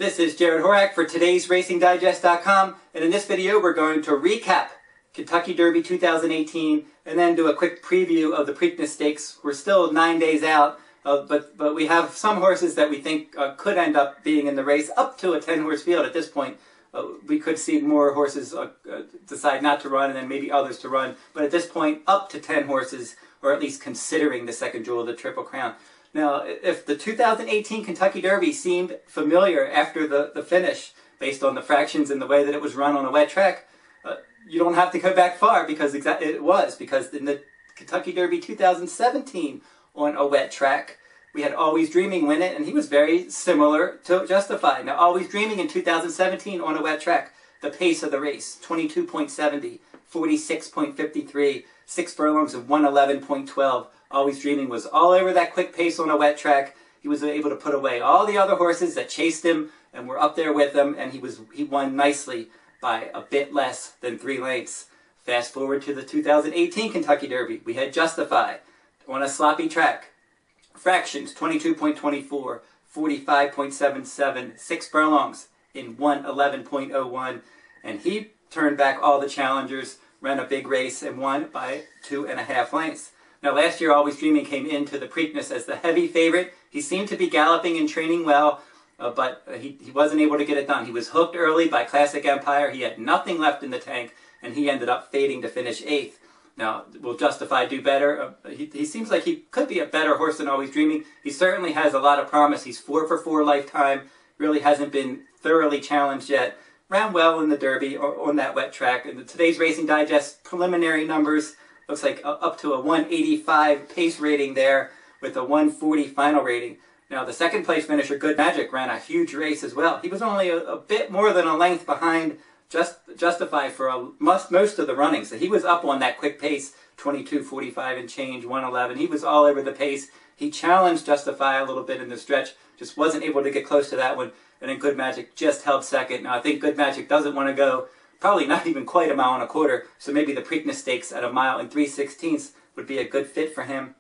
This is Jared Horak for today's RacingDigest.com, and in this video we're going to recap Kentucky Derby 2018 and then do a quick preview of the Preakness Stakes. We're still 9 days out, but we have some horses that we think could end up being in the race up to a 10-horse field at this point. We could see more horses decide not to run and then maybe others to run, but at this point up to 10 horses, or at least considering the second jewel of the Triple Crown. Now, if the 2018 Kentucky Derby seemed familiar after the finish, based on the fractions and the way that it was run on a wet track, you don't have to go back far because it was. Because in the Kentucky Derby 2017 on a wet track, we had Always Dreaming win it, and he was very similar to Justified. Now, Always Dreaming in 2017 on a wet track, the pace of the race, 22.70, 46.53, 6 furlongs of 111.12. Always Dreaming was all over that quick pace on a wet track. He was able to put away all the other horses that chased him and were up there with him, and he won nicely by a bit less than 3 lengths. Fast forward to the 2018 Kentucky Derby. We had Justify on a sloppy track. Fractions, 22.24, 45.77, 6 furlongs in 111.01, and he turned back all the challengers, ran a big race, and won by 2.5 lengths. Now, last year, Always Dreaming came into the Preakness as the heavy favorite. He seemed to be galloping and training well, but he wasn't able to get it done. He was hooked early by Classic Empire. He had nothing left in the tank, and he ended up fading to finish 8th. Now, will Justify do better? He seems like he could be a better horse than Always Dreaming. He certainly has a lot of promise. He's 4 for 4 lifetime. Really hasn't been thoroughly challenged yet. Ran well in the Derby on that wet track. And today's Racing Digest preliminary numbers looks like up to a 185 pace rating there with a 140 final rating. Now, the second place finisher, Good Magic, ran a huge race as well. He was only a bit more than a length behind Justify for most of the running. So he was up on that quick pace, 22:45 and change, 111. He was all over the pace. He challenged Justify a little bit in the stretch, just wasn't able to get close to that one. And then Good Magic just held second. Now, I think Good Magic doesn't want to go probably not even quite a 1.25 miles, so maybe the Preakness Stakes at 1 mile and 3/16 would be a good fit for him.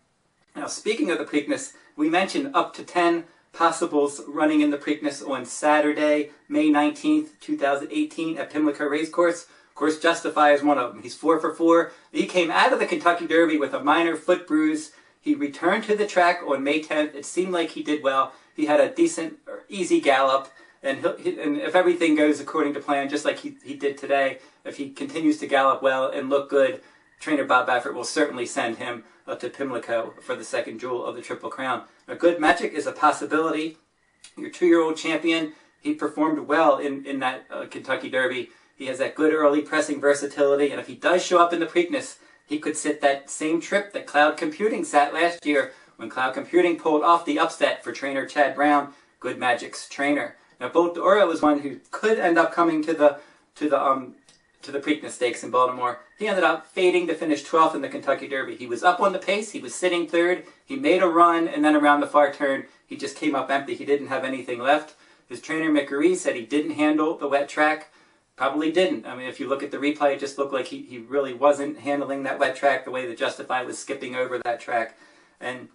Now, speaking of the Preakness, we mentioned up to 10 possibles running in the Preakness on Saturday, May 19th, 2018 at Pimlico Racecourse. Of course, Justify is one of them. He's 4 for 4. He came out of the Kentucky Derby with a minor foot bruise. He returned to the track on May 10th. It seemed like he did well. He had a decent, easy gallop. And if everything goes according to plan, just like he did today, if he continues to gallop well and look good, trainer Bob Baffert will certainly send him up to Pimlico for the second jewel of the Triple Crown. Now, Good Magic is a possibility. Your 2-year-old champion, he performed well in that Kentucky Derby. He has that good early pressing versatility, and if he does show up in the Preakness, he could sit that same trip that Cloud Computing sat last year when Cloud Computing pulled off the upset for trainer Chad Brown, Good Magic's trainer. Now, Bolt d'Oro is one who could end up coming to the Preakness Stakes in Baltimore. He ended up fading to finish 12th in the Kentucky Derby. He was up on the pace. He was sitting 3rd. He made a run, and then around the far turn, he just came up empty. He didn't have anything left. His trainer, Mick Rees, said he didn't handle the wet track. Probably didn't. I mean, if you look at the replay, it just looked like he really wasn't handling that wet track the way that Justify was skipping over that track. And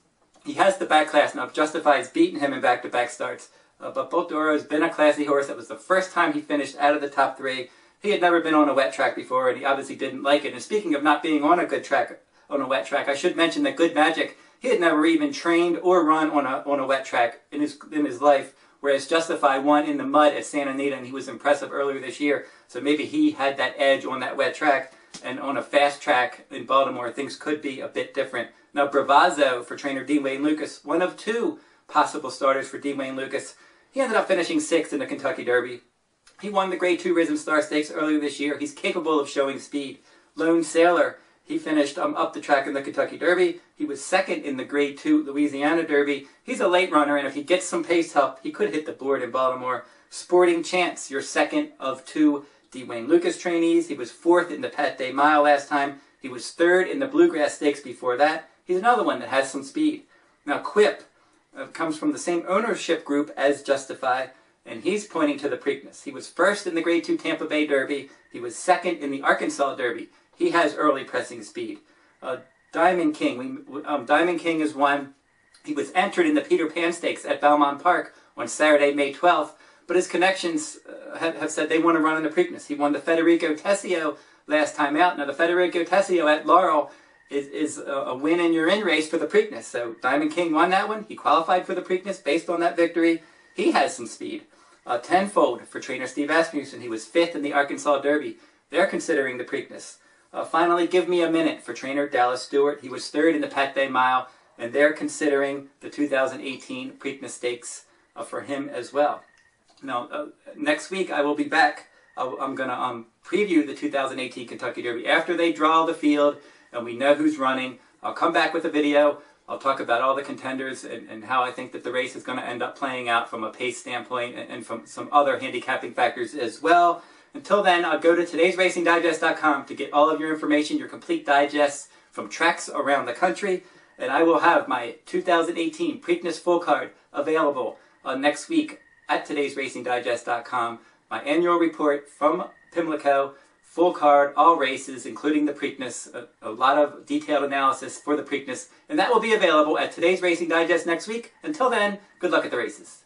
he has the back class. Now, Justify's beaten him in back-to-back starts. But Bolt d'Oro has been a classy horse. That was the first time he finished out of the top 3. He had never been on a wet track before, and he obviously didn't like it. And speaking of not being on a good track, on a wet track, I should mention that Good Magic, he had never even trained or run on a wet track in his life, whereas Justify won in the mud at Santa Anita, and he was impressive earlier this year. So maybe he had that edge on that wet track, and on a fast track in Baltimore, things could be a bit different. Now, Bravazzo for trainer D. Wayne Lucas, one of 2 possible starters for D. Wayne Lucas. He ended up finishing 6th in the Kentucky Derby. He won the Grade 2 Risen Star Stakes earlier this year. He's capable of showing speed. Lone Sailor, he finished up the track in the Kentucky Derby. He was 2nd in the Grade 2 Louisiana Derby. He's a late runner, and if he gets some pace help, he could hit the board in Baltimore. Sporting Chance, your 2nd of 2 D. Wayne Lucas trainees. He was 4th in the Pat Day Mile last time. He was 3rd in the Bluegrass Stakes before that. He's another one that has some speed. Now, Quip comes from the same ownership group as Justify, and he's pointing to the Preakness. He was 1st in the Grade 2 Tampa Bay Derby. He was 2nd in the Arkansas Derby. He has early pressing speed. Diamond King. Diamond King is one. He was entered in the Peter Pan Stakes at Belmont Park on Saturday, May 12th, but his connections have said they want to run in the Preakness. He won the Federico Tessio last time out. Now the Federico Tessio at Laurel is a win and you're in race for the Preakness. So Diamond King won that one. He qualified for the Preakness based on that victory. He has some speed. Tenfold for trainer Steve Asmussen. He was 5th in the Arkansas Derby. They're considering the Preakness. Finally, Give Me a Minute for trainer Dallas Stewart. He was 3rd in the Pathé Mile, and they're considering the 2018 Preakness Stakes for him as well. Now, next week I will be back. I'm going to preview the 2018 Kentucky Derby after they draw the field and we know who's running. I'll come back with a video. I'll talk about all the contenders and how I think that the race is going to end up playing out from a pace standpoint and from some other handicapping factors as well. Until then, I'll go to todaysracingdigest.com to get all of your information, your complete digests from tracks around the country. And I will have my 2018 Preakness full card available next week at todaysracingdigest.com. My annual report from Pimlico, full card, all races, including the Preakness, a lot of detailed analysis for the Preakness, and that will be available at Today's Racing Digest next week. Until then, good luck at the races.